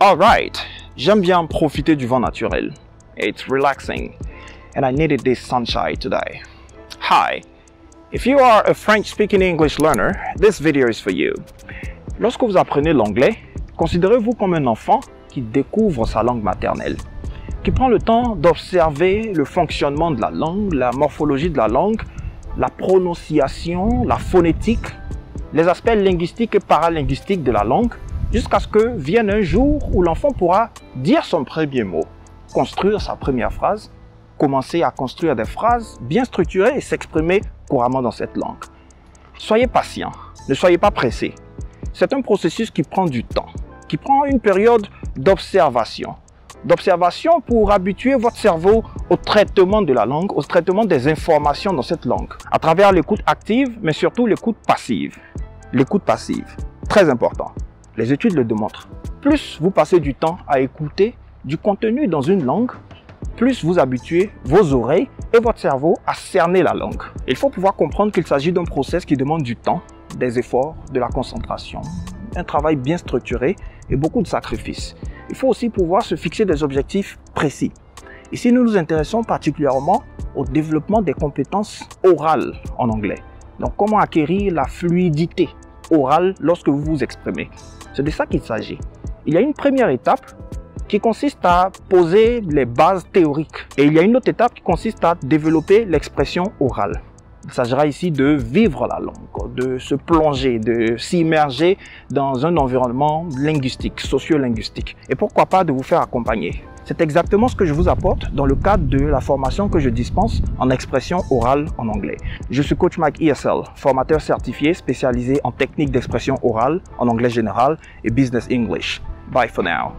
Alright, j'aime bien profiter du vent naturel. It's relaxing, and I needed this sunshine today. Hi, if you are a French-speaking English learner, this video is for you. Lorsque vous apprenez l'anglais, considérez-vous comme un enfant qui découvre sa langue maternelle, qui prend le temps d'observer le fonctionnement de la langue, la morphologie de la langue, la prononciation, la phonétique, les aspects linguistiques et paralinguistiques de la langue, jusqu'à ce que vienne un jour où l'enfant pourra dire son premier mot, construire sa première phrase, commencer à construire des phrases bien structurées et s'exprimer couramment dans cette langue. Soyez patient, ne soyez pas pressé. C'est un processus qui prend du temps, qui prend une période d'observation. D'observation pour habituer votre cerveau au traitement de la langue, au traitement des informations dans cette langue, à travers l'écoute active, mais surtout l'écoute passive. L'écoute passive, très important. Les études le démontrent. Plus vous passez du temps à écouter du contenu dans une langue, plus vous habituez vos oreilles et votre cerveau à cerner la langue. Il faut pouvoir comprendre qu'il s'agit d'un processus qui demande du temps, des efforts, de la concentration, un travail bien structuré et beaucoup de sacrifices. Il faut aussi pouvoir se fixer des objectifs précis. Ici, nous nous intéressons particulièrement au développement des compétences orales en anglais. Donc, comment acquérir la fluidité orale lorsque vous vous exprimez. C'est de ça qu'il s'agit. Il y a une première étape qui consiste à poser les bases théoriques. Et il y a une autre étape qui consiste à développer l'expression orale. Il s'agira ici de vivre la langue, de se plonger, de s'immerger dans un environnement linguistique, socio-linguistique. Et pourquoi pas de vous faire accompagner. C'est exactement ce que je vous apporte dans le cadre de la formation que je dispense en expression orale en anglais. Je suis coach Mike ESL, formateur certifié spécialisé en techniques d'expression orale en anglais général et business English. Bye for now.